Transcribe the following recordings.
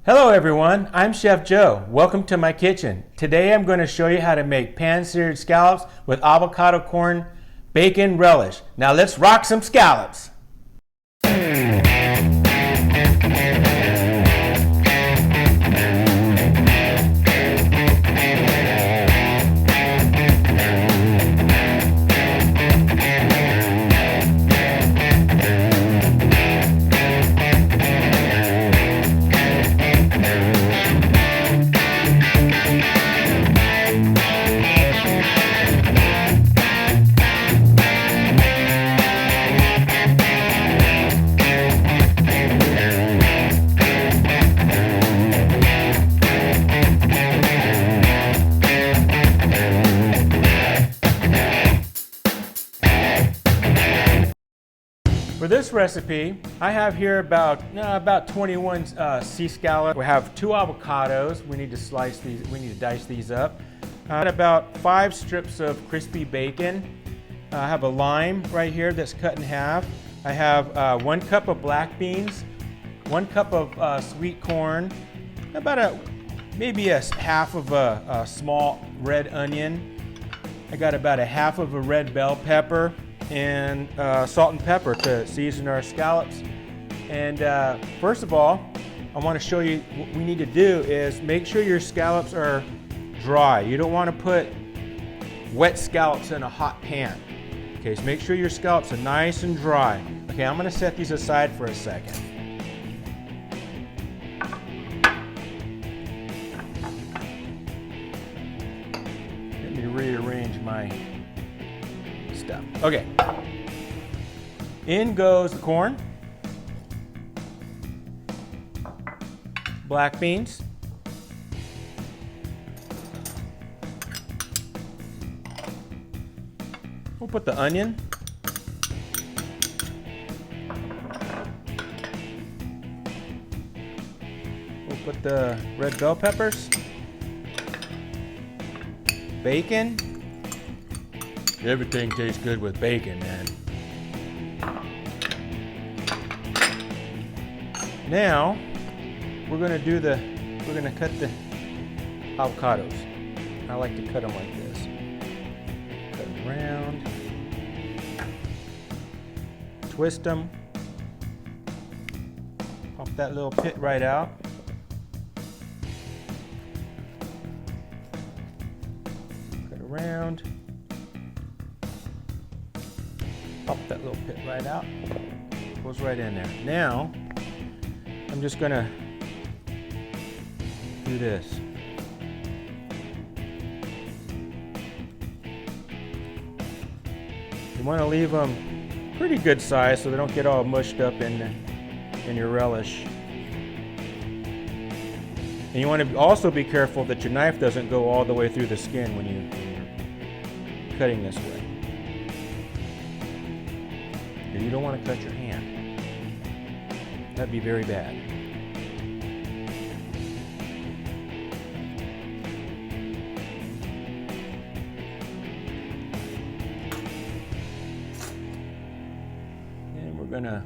Hello everyone, I'm Chef Joe. Welcome to my kitchen. Today I'm going to show you how to make pan-seared scallops with avocado, corn, bacon, relish. Now let's rock some scallops. For this recipe, I have here about 21 sea scallops. We have 2 avocados. We need to slice these. We need to dice these up. About 5 strips of crispy bacon. I have a lime right here that's cut in half. I have 1 cup of black beans, 1 cup of sweet corn, about maybe a half of a small red onion. I got about a half of a red bell pepper, and salt and pepper to season our scallops. And first of all, I want to show you what we need to do is make sure your scallops are dry. You don't want to put wet scallops in a hot pan. Okay, so make sure your scallops are nice and dry. Okay, I'm going to set these aside for a second. Let me rearrange my stuff. Okay, in goes the corn, black beans, we'll put the onion, we'll put the red bell peppers, bacon. Everything tastes good with bacon, man. Now, we're gonna cut the avocados. I like to cut them like this. Cut them around. Twist them. Pop that little pit right out. Cut around. Pop that little pit right out. Goes right in there. Now, I'm just gonna do this. You want to leave them pretty good size so they don't get all mushed up in your relish. And you want to also be careful that your knife doesn't go all the way through the skin when you're cutting this way. You don't want to cut your hand. That'd be very bad. And we're gonna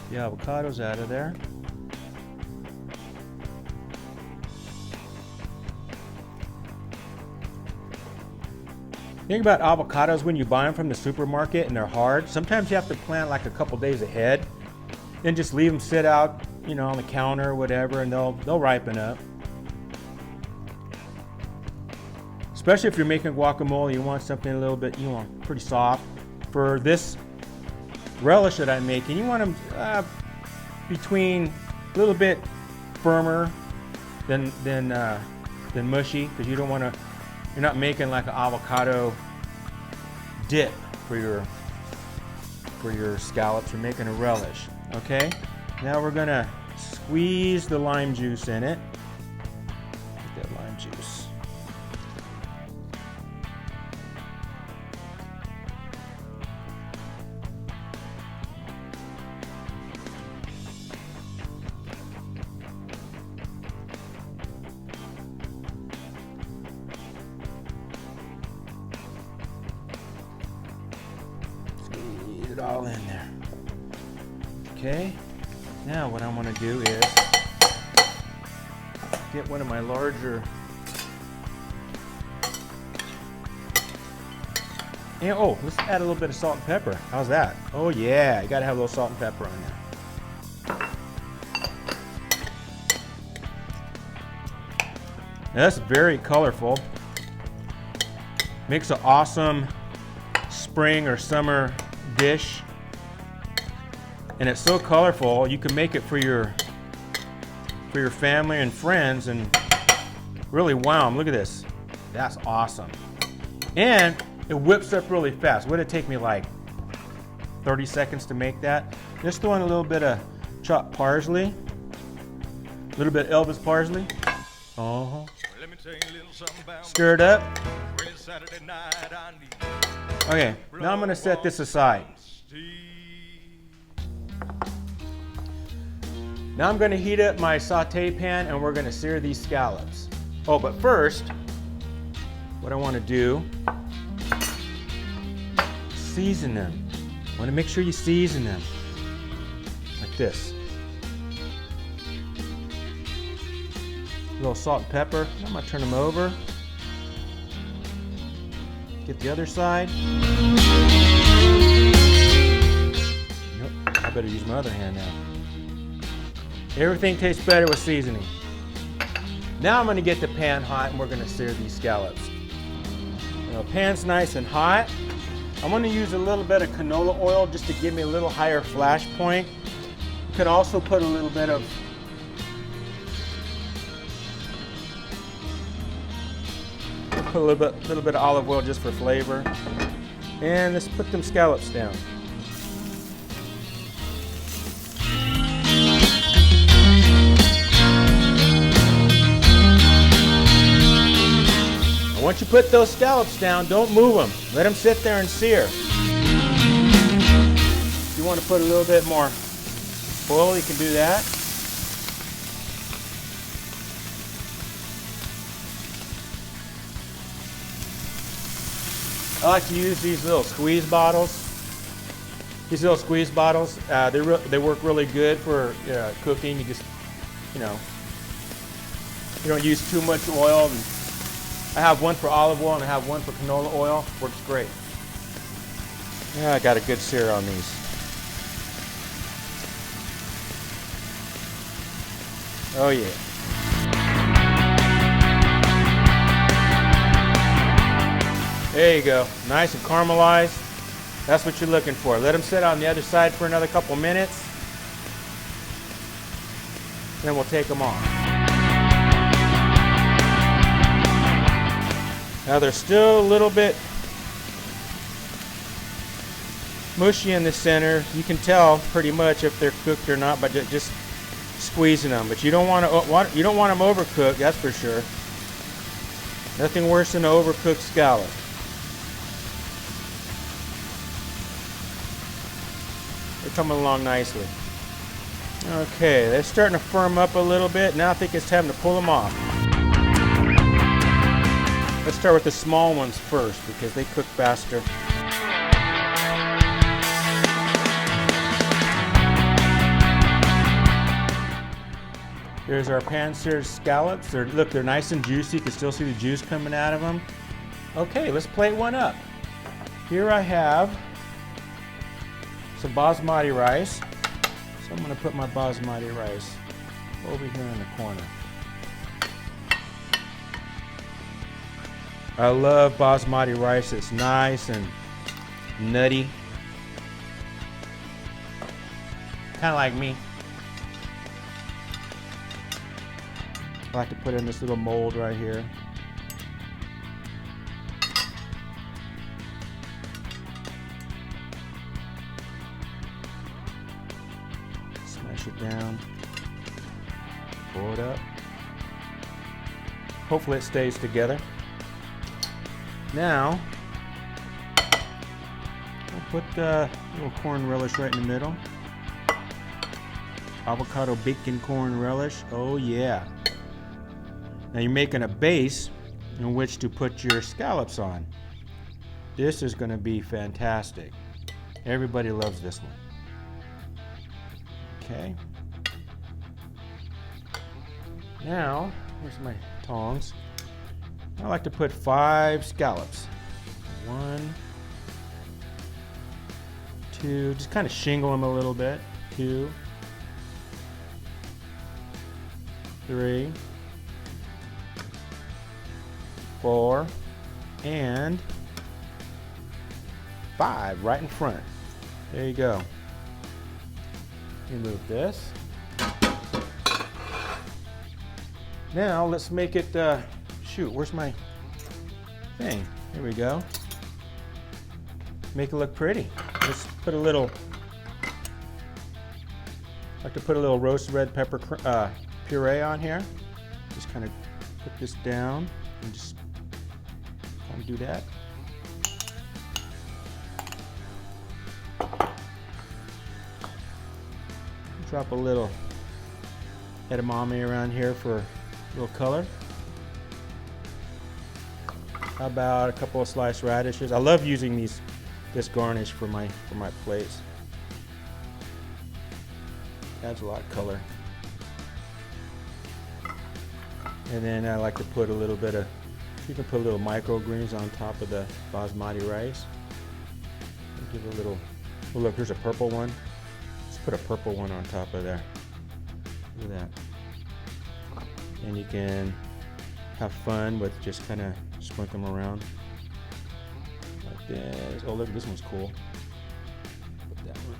the avocados out of there. The thing about avocados when you buy them from the supermarket and they're hard, sometimes you have to plant like a couple days ahead and just leave them sit out, you know, on the counter or whatever, and they'll ripen up. Especially if you're making guacamole, you want something a little bit, you know, pretty soft. For this relish that I'm making, you want them between a little bit firmer than mushy, because you don't want to. You're not making like an avocado dip for your scallops. You're making a relish. Okay. Now we're gonna squeeze the lime juice in it. Get that lime juice. it all in there. Okay, now what I want to do is get one of my larger, and oh, let's add a little bit of salt and pepper. How's that? Oh yeah, you gotta have a little salt and pepper on there. Now, that's very colorful. Makes an awesome spring or summer dish. And it's so colorful, you can make it for your family and friends and really wow them. Look at this. That's awesome. And it whips up really fast. Would it take me like 30 seconds to make that? Just throw in a little bit of chopped parsley, a little bit of Elvis parsley. Stir it up. Okay, now I'm going to set this aside. Now I'm going to heat up my saute pan and we're going to sear these scallops. Oh, but first, what I want to do, season them. I want to make sure you season them like this. A little salt and pepper. I'm going to turn them over. Get the other side. Nope, I better use my other hand now. Everything tastes better with seasoning. Now I'm going to get the pan hot and we're going to sear these scallops. The pan's nice and hot. I'm going to use a little bit of canola oil just to give me a little higher flash point. You can also put a little bit of little bit of olive oil just for flavor. And let's put them scallops down. Once you put those scallops down, don't move them. Let them sit there and sear. If you want to put a little bit more oil, you can do that. I like to use these little squeeze bottles. These little squeeze bottles, they work really good for cooking. You just, you don't use too much oil. And I have one for olive oil and I have one for canola oil. Works great. Yeah, I got a good sear on these. Oh yeah. There you go. Nice and caramelized. That's what you're looking for. Let them sit on the other side for another couple minutes. Then we'll take them off. Now they're still a little bit mushy in the center. You can tell pretty much if they're cooked or not by just squeezing them. But you don't want them overcooked, that's for sure. Nothing worse than an overcooked scallop. They're coming along nicely. Okay, they're starting to firm up a little bit. Now I think it's time to pull them off. Let's start with the small ones first because they cook faster. Here's our pan-seared scallops. Look, they're nice and juicy. You can still see the juice coming out of them. Okay, let's plate one up. Here I have some basmati rice. So I'm going to put my basmati rice over here in the corner. I love basmati rice. It's nice and nutty. Kind of like me. I like to put in this little mold right here. Smash it down. Pull it up. Hopefully it stays together. Now, we'll put the little corn relish right in the middle. Avocado bacon corn relish. Oh yeah. Now you're making a base in which to put your scallops on. This is going to be fantastic. Everybody loves this one. Okay. Now, here's my tongs. I like to put 5 scallops. 1, 2, just kind of shingle them a little bit. 2, 3, 4, and 5 right in front. There you go. Remove this. Now let's make it, shoot, where's my thing? Here we go. Make it look pretty. Let's put a little, I like to put a little roasted red pepper puree on here. Just kind of put this down and just kind of do that. Drop a little edamame around here for a little color. How about a couple of sliced radishes? I love using this garnish for my plates. Adds a lot of color. And then I like to put a little bit of, you can put a little microgreens on top of the basmati rice. Give a little, oh look, here's a purple one. Let's put a purple one on top of there. Look at that. And you can have fun with just kind of sprinkle them around like this. Oh look, this one's cool. Put that one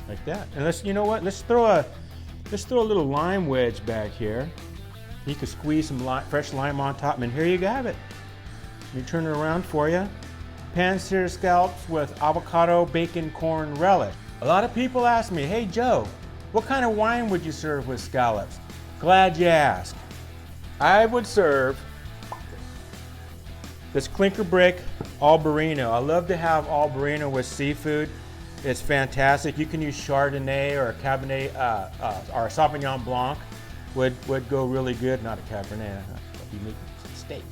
like that. And let's, you know what? Let's throw a little lime wedge back here. You can squeeze some fresh lime on top, and here you have it. Let me turn it around for you. Pan-seared scallops with avocado, bacon, corn, relish. A lot of people ask me, hey Joe, what kind of wine would you serve with scallops? Glad you asked. I would serve this clinker brick Albarino. I love to have Albarino with seafood. It's fantastic. You can use Chardonnay or a Cabernet or a Sauvignon Blanc. Would go really good. Not a Cabernet. I'll be making some steak.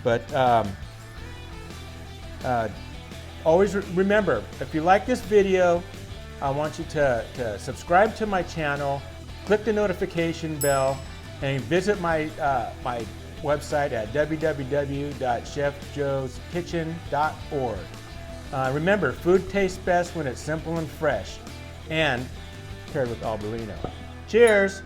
But always remember, if you like this video, I want you to subscribe to my channel, click the notification bell, and visit my my website at www.chefjoeskitchen.org. Remember, food tastes best when it's simple and fresh, and paired with Albarino. Cheers!